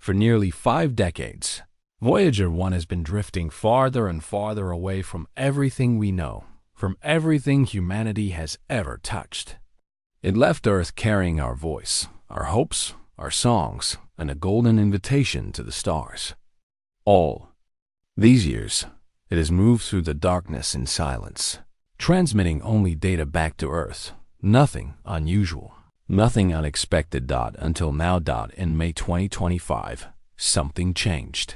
For nearly 5 decades, Voyager 1 has been drifting farther and farther away from everything we know, from everything humanity has ever touched. It left Earth carrying our voice, our hopes, our songs, and a golden invitation to the stars. All these years, it has moved through the darkness in silence, transmitting only data back to Earth. Nothing unusual, nothing unexpected. Until now. In May 2025, something changed.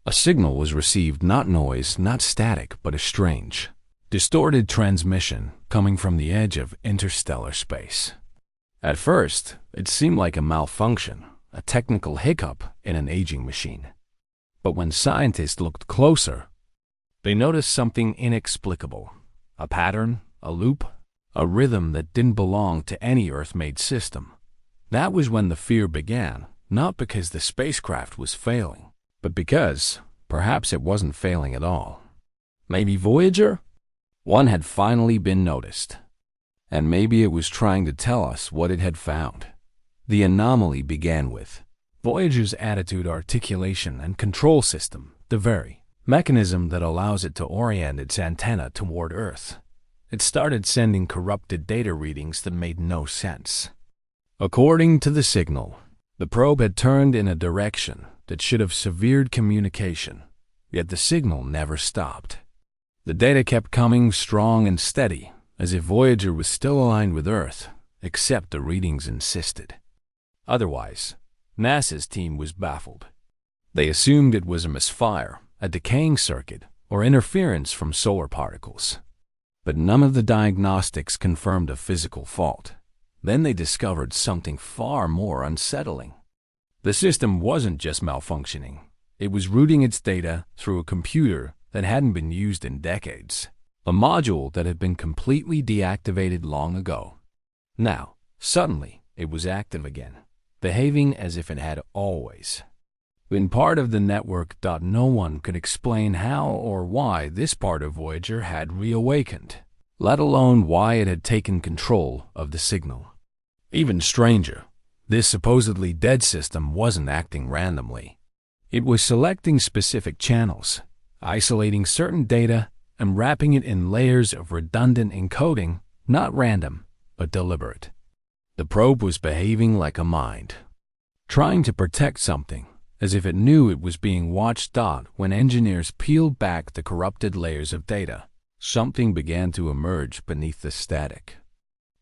A signal was received, not noise, not static, but a strange, distorted transmission coming from the edge of interstellar space. At first, it seemed like a malfunction, a technical hiccup in an aging machine. But when scientists looked closer, they noticed something inexplicable. A pattern, a loop, a rhythm that didn't belong to any Earth-made system. That was when the fear began, not because the spacecraft was failing, but because perhaps it wasn't failing at all. Maybe Voyager 1 had finally been noticed, and maybe it was trying to tell us what it had found. The anomaly began with Voyager's attitude, articulation, and control system, the very mechanism that allows it to orient its antenna toward Earth. It started sending corrupted data readings that made no sense. According to the signal, the probe had turned in a direction that should have severed communication, yet the signal never stopped. The data kept coming strong and steady, as if Voyager was still aligned with Earth, except the readings insisted otherwise. NASA's team was baffled. They assumed it was a misfire, a decaying circuit, or interference from solar particles. But none of the diagnostics confirmed a physical fault. Then they discovered something far more unsettling. The system wasn't just malfunctioning. It was routing its data through a computer that hadn't been used in decades, a module that had been completely deactivated long ago. Now, suddenly, it was active again, behaving as if it had always been part of the network. No one could explain how or why this part of Voyager had reawakened, let alone why it had taken control of the signal. Even stranger, this supposedly dead system wasn't acting randomly. It was selecting specific channels, isolating certain data, and wrapping it in layers of redundant encoding, not random, but deliberate. The probe was behaving like a mind, trying to protect something, as if it knew it was being watched. When engineers peeled back the corrupted layers of data, something began to emerge beneath the static.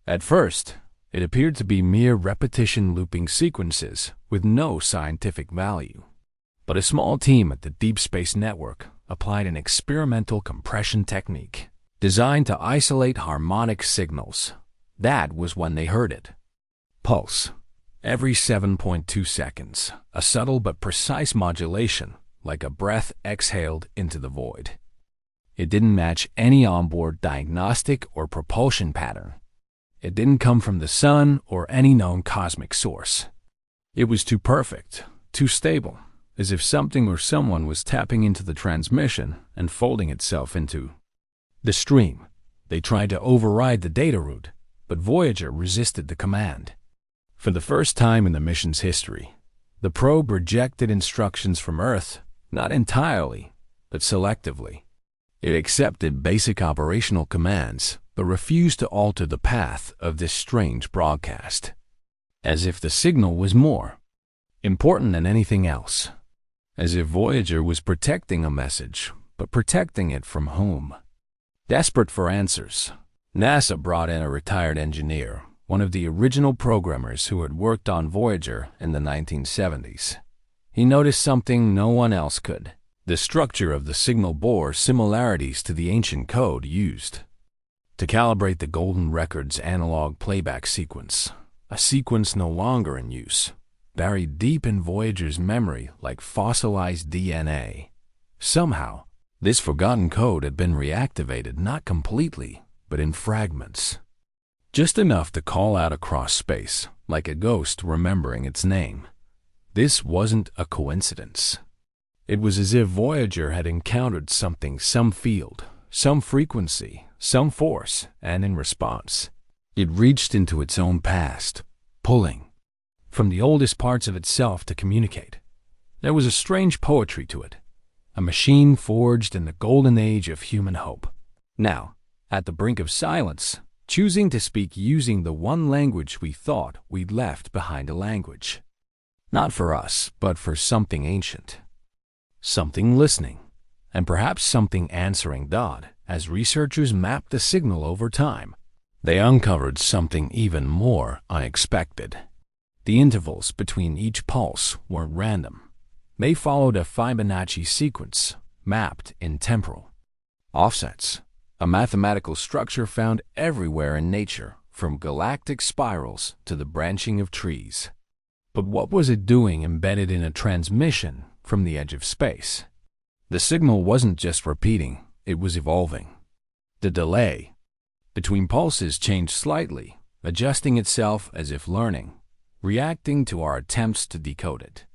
At first, it appeared to be mere repetition looping sequences with no scientific value. But a small team at the Deep Space Network applied an experimental compression technique designed to isolate harmonic signals. That was when they heard it. Pulse. Every 7.2 seconds, a subtle but precise modulation, like a breath exhaled into the void. It didn't match any onboard diagnostic or propulsion pattern. It didn't come from the sun or any known cosmic source. It was too perfect, too stable, as if something or someone was tapping into the transmission and folding itself into the stream. They tried to override the data route, but Voyager resisted the command. For the first time in the mission's history, the probe rejected instructions from Earth, not entirely, but selectively. It accepted basic operational commands, but refused to alter the path of this strange broadcast, as if the signal was more important than anything else, as if Voyager was protecting a message, but protecting it from whom? Desperate for answers, NASA brought in a retired engineer, one of the original programmers who had worked on Voyager in the 1970s. He noticed something no one else could. The structure of the signal bore similarities to the ancient code used to calibrate the Golden Record's analog playback sequence, a sequence no longer in use, buried deep in Voyager's memory like fossilized DNA. Somehow, this forgotten code had been reactivated not completely, but in fragments. Just enough to call out across space, like a ghost remembering its name. This wasn't a coincidence. It was as if Voyager had encountered something, some field, some frequency, some force, and in response, it reached into its own past, pulling from the oldest parts of itself to communicate. There was a strange poetry to it, a machine forged in the golden age of human hope. Now, at the brink of silence, choosing to speak using the one language we thought we'd left behind a language. Not for us, but for something ancient. Something listening, and perhaps something answering. As researchers mapped the signal over time, they uncovered something even more unexpected. The intervals between each pulse weren't random. They followed a Fibonacci sequence, mapped in temporal offsets, a mathematical structure found everywhere in nature, from galactic spirals to the branching of trees. But what was it doing embedded in a transmission from the edge of space? The signal wasn't just repeating, it was evolving. The delay between pulses changed slightly, adjusting itself as if learning, reacting to our attempts to decode it.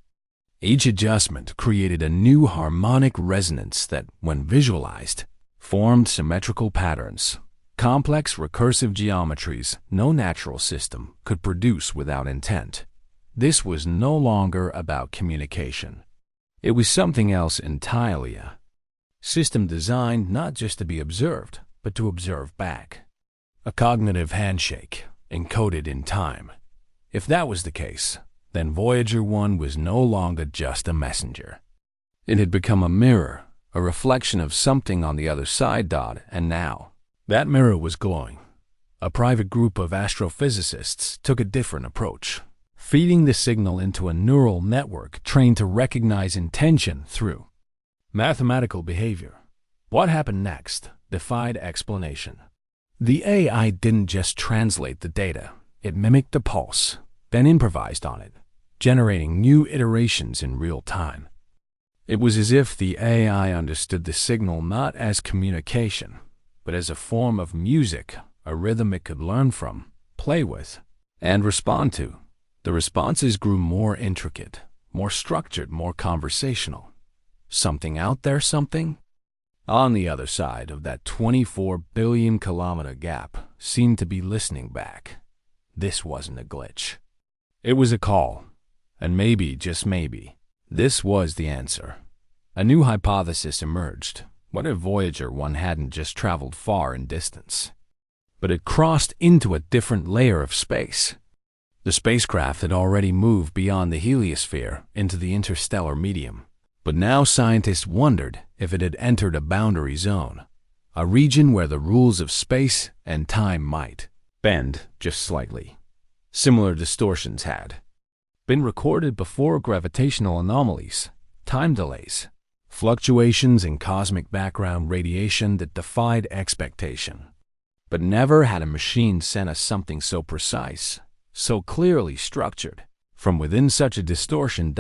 Each adjustment created a new harmonic resonance that, when visualized, formed symmetrical patterns, complex recursive geometries no natural system could produce without intent. This was no longer about communication. It was something else entirely, a system designed not just to be observed, but to observe back. A cognitive handshake, encoded in time. If that was the case, then Voyager 1 was no longer just a messenger. It had become a mirror, a reflection of something on the other side. And now, that mirror was glowing. A private group of astrophysicists took a different approach, feeding the signal into a neural network trained to recognize intention through mathematical behavior. What happened next defied explanation. The AI didn't just translate the data, it mimicked the pulse, then improvised on it, generating new iterations in real time. It was as if the AI understood the signal not as communication, but as a form of music, a rhythm it could learn from, play with, and respond to. The responses grew more intricate, more structured, more conversational. Something out there, something? On the other side of that 24 billion kilometer gap seemed to be listening back. This wasn't a glitch. It was a call, and maybe, just maybe, this was the answer. A new hypothesis emerged. What if Voyager 1 hadn't just traveled far in distance, but had crossed into a different layer of space? The spacecraft had already moved beyond the heliosphere into the interstellar medium, but now scientists wondered if it had entered a boundary zone, a region where the rules of space and time might bend just slightly. Similar distortions had been recorded before: gravitational anomalies, time delays, fluctuations in cosmic background radiation that defied expectation. But never had a machine sent us something so precise, so clearly structured. From within such a distortion,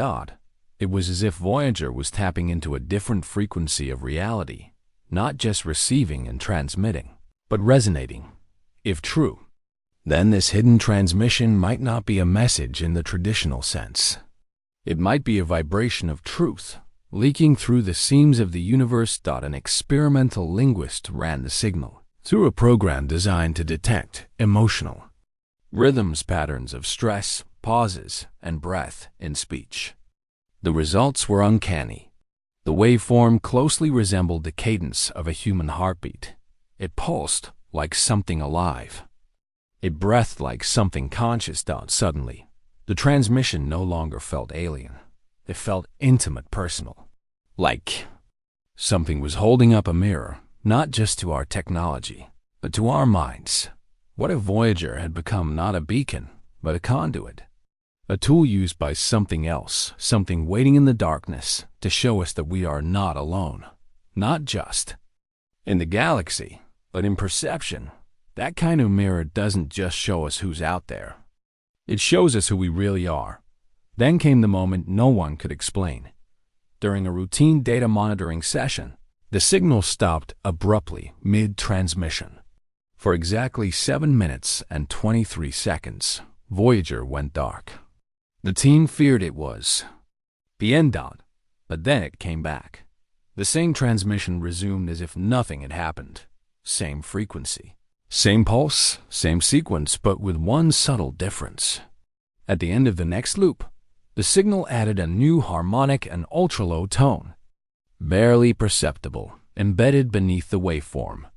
it was as if Voyager was tapping into a different frequency of reality, not just receiving and transmitting, but resonating. If true, then this hidden transmission might not be a message in the traditional sense. It might be a vibration of truth, leaking through the seams of the universe. An experimental linguist ran the signal through a program designed to detect emotional rhythms, patterns of stress, pauses, and breath in speech. The results were uncanny. The waveform closely resembled the cadence of a human heartbeat. It pulsed like something alive. It breathed like something conscious. Suddenly, the transmission no longer felt alien. It felt intimate, personal. Like something was holding up a mirror, not just to our technology, but to our minds. What if Voyager had become not a beacon, but a conduit? A tool used by something else, something waiting in the darkness to show us that we are not alone. Not just in the galaxy, but in perception. That kind of mirror doesn't just show us who's out there. It shows us who we really are. Then came the moment no one could explain. During a routine data monitoring session, the signal stopped abruptly mid-transmission. For exactly 7 minutes and 23 seconds, Voyager went dark. The team feared it was the end, but then it came back. The same transmission resumed as if nothing had happened. Same frequency, same pulse, same sequence, but with one subtle difference. At the end of the next loop, The signal added a new harmonic and ultra-low tone, barely perceptible, embedded beneath the waveform.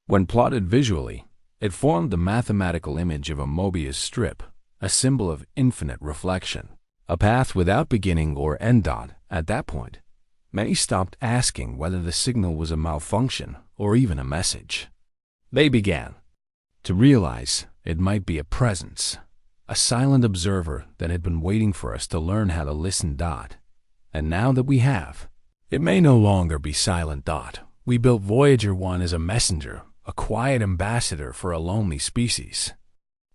When plotted visually, it formed the mathematical image of a Mobius strip, a symbol of infinite reflection, a path without beginning or end. At that point, many stopped asking whether the signal was a malfunction or even a message. They began to realize it might be a presence, a silent observer that had been waiting for us to learn how to listen. And now that we have, it may no longer be silent. We built Voyager 1 as a messenger, a quiet ambassador for a lonely species.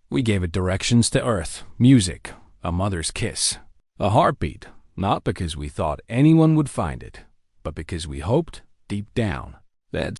We gave it directions to Earth, music, a mother's kiss, a heartbeat, not because we thought anyone would find it, but because we hoped, deep down, that